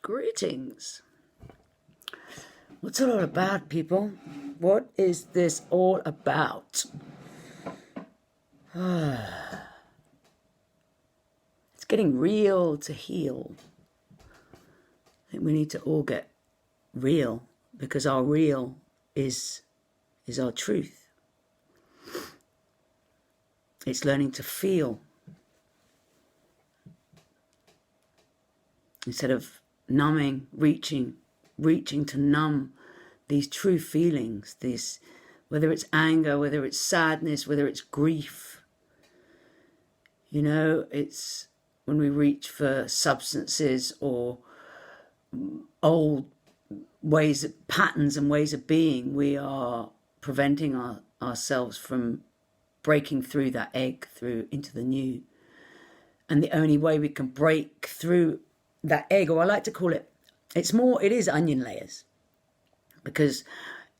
Greetings. What's it all about, people? What is this all about? It's getting real to heal. I think we need to all get real, because our real is our truth. It's learning to feel instead of numbing, reaching to numb these true feelings, these, whether it's anger, whether it's sadness, whether it's grief. You know, it's when we reach for substances or old ways, patterns and ways of being, we are preventing ourselves from breaking through that egg through into the new. And the only way we can break through that egg, or I like to call it, it is onion layers, because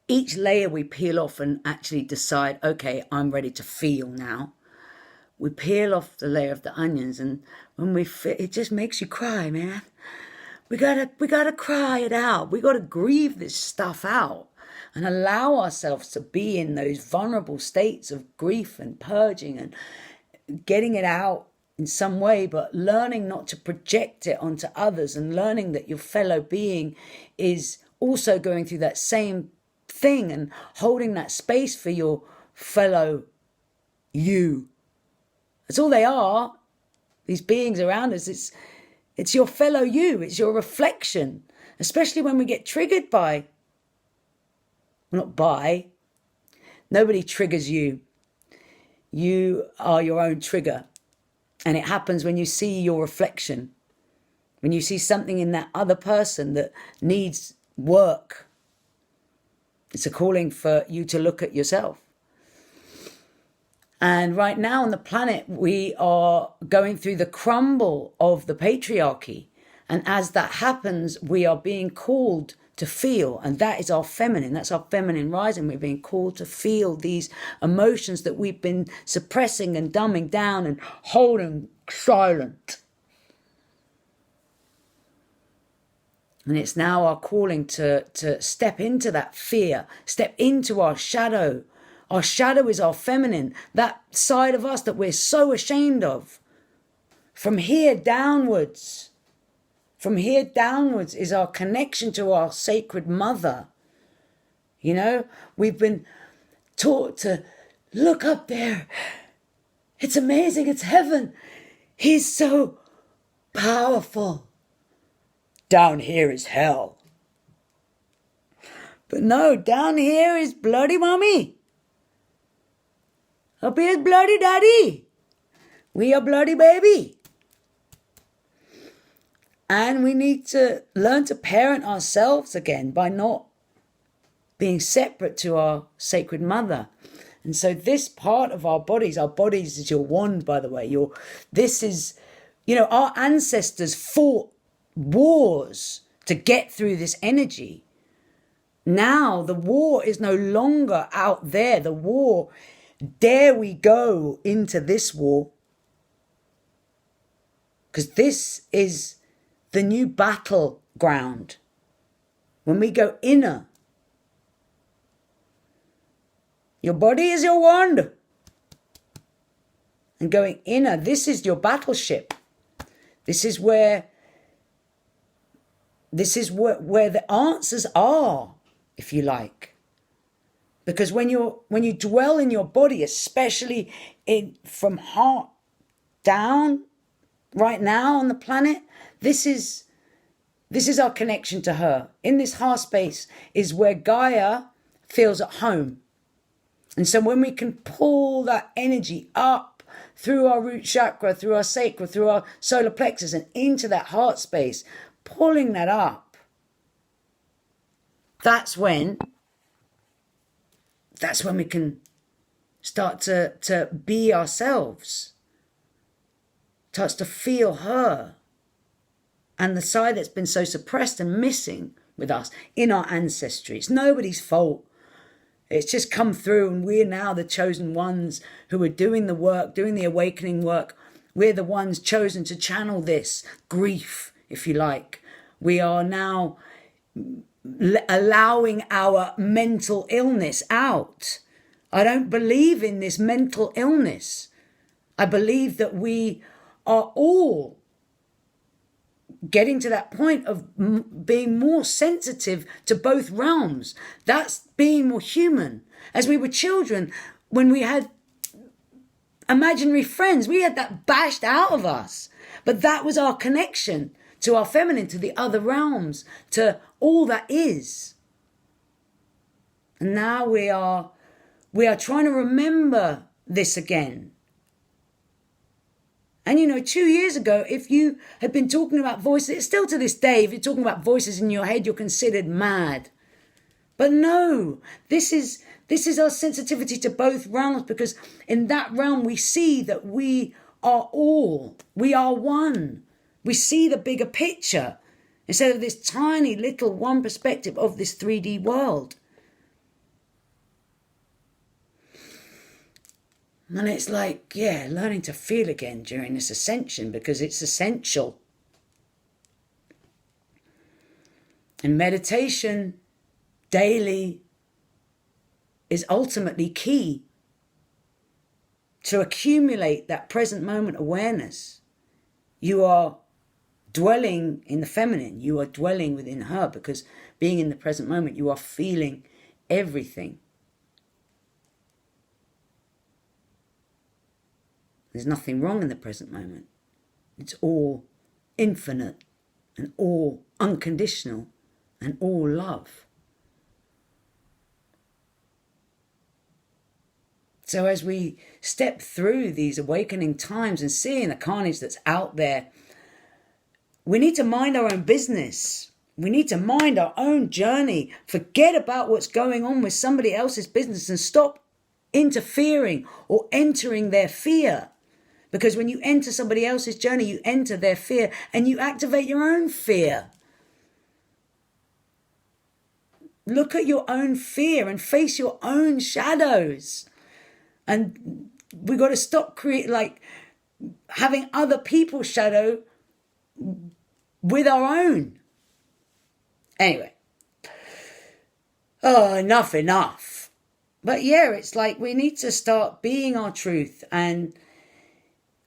each layer we peel off and actually decide, okay, I'm ready to feel now. We peel off the layer of the onions, and when we feel, it just makes you cry, man. We gotta cry it out. We gotta grieve this stuff out and allow ourselves to be in those vulnerable states of grief and purging and getting it out in some way, but learning not to project it onto others, and learning that your fellow being is also going through that same thing and holding that space for your fellow you. That's all they are, these beings around us. It's your fellow you, it's your reflection, especially when we get triggered by, well, not by, nobody triggers you. You are your own trigger. And it happens when you see your reflection, when you see something in that other person that needs work. It's a calling for you to look at yourself. And right now on the planet, we are going through the crumble of the patriarchy. And as that happens, we are being called to feel. And that is our feminine. That's our feminine rising. We're being called to feel these emotions that we've been suppressing and dumbing down and holding silent. And it's now our calling to step into that fear, step into our shadow. Our shadow is our feminine, that side of us that we're so ashamed of. From here downwards is our connection to our sacred mother. You know, we've been taught to look up there. It's amazing, it's heaven. He's so powerful. Down here is hell. But no, down here is bloody mommy. Up here is bloody daddy. We are bloody baby. And we need to learn to parent ourselves again by not being separate to our sacred mother. And so this part of our bodies is your wand, by the way. This is, you know, our ancestors fought wars to get through this energy. Now the war is no longer out there. The war, dare we go into this war? Because this is the new battleground. When we go inner, your body is your wand. And going inner, this is your battleship. This is where the answers are, if you like. Because when you dwell in your body, especially from heart down, right now on the planet, this is our connection to her. In this heart space is where Gaia feels at home. And so when we can pull that energy up through our root chakra, through our sacral, through our solar plexus and into that heart space, pulling that up, that's when we can start to be ourselves. Starts to feel her. And the side that's been so suppressed and missing with us in our ancestry. It's nobody's fault. It's just come through, and we're now the chosen ones who are doing the work, doing the awakening work. We're the ones chosen to channel this grief, if you like, We are now allowing our mental illness out. I don't believe in this mental illness. I believe that we are all getting to that point of being more sensitive to both realms. That's being more human. As we were children, when we had imaginary friends, we had that bashed out of us. But that was our connection to our feminine, to the other realms, to all that is. And now we are trying to remember this again. And 2 years ago, if you had been talking about voices, still to this day, if you're talking about voices in your head, you're considered mad. But no, this is our sensitivity to both realms, because in that realm we see that we are one. We see the bigger picture instead of this tiny little one perspective of this 3D world. And it's like, learning to feel again during this ascension, because it's essential. And meditation daily is ultimately key to accumulate that present moment awareness. You are dwelling in the feminine. You are dwelling within her, because being in the present moment, you are feeling everything. There's nothing wrong in the present moment. It's all infinite and all unconditional and all love. So as we step through these awakening times and seeing the carnage that's out there, we need to mind our own business. We need to mind our own journey. Forget about what's going on with somebody else's business and stop interfering or entering their fear. Because when you enter somebody else's journey, you enter their fear and you activate your own fear. Look at your own fear and face your own shadows. And we got to stop having other people's shadow with our own. Anyway. Oh, enough. But it's like we need to start being our truth. And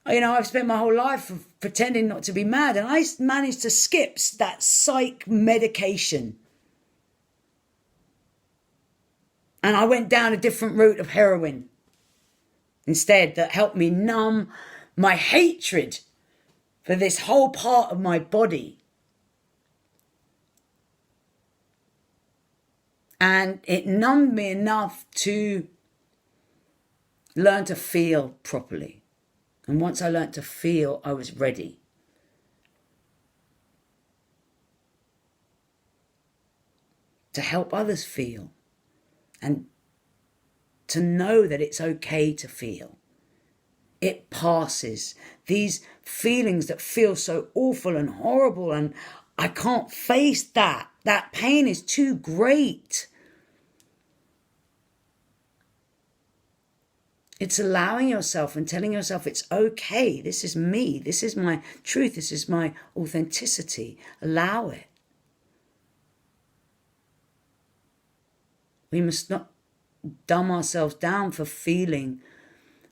I've spent my whole life pretending not to be mad, and I managed to skip that psych medication. And I went down a different route of heroin instead, that helped me numb my hatred for this whole part of my body. And it numbed me enough to learn to feel properly. And once I learnt to feel, I was ready. To help others feel. And to know that it's okay to feel. It passes. These feelings that feel so awful and horrible, and I can't face that. That pain is too great. It's allowing yourself and telling yourself it's okay. This is me. This is my truth. This is my authenticity. Allow it. We must not dumb ourselves down for feeling.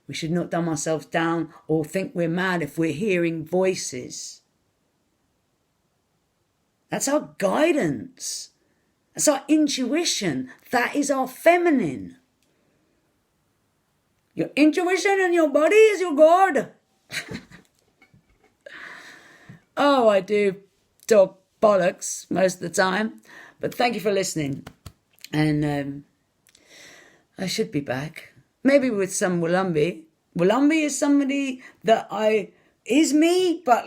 We should not dumb ourselves down or think we're mad if we're hearing voices. That's our guidance. That's our intuition. That is our feminine. Your intuition and your body is your God. Oh, I do talk bollocks most of the time. But thank you for listening. And I should be back. Maybe with some Wulambi. Wulambi is somebody that is me, but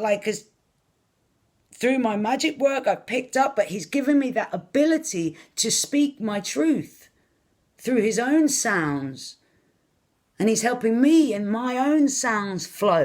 through my magic work I've picked up, but he's given me that ability to speak my truth through his own sounds. And he's helping me in my own sounds flow.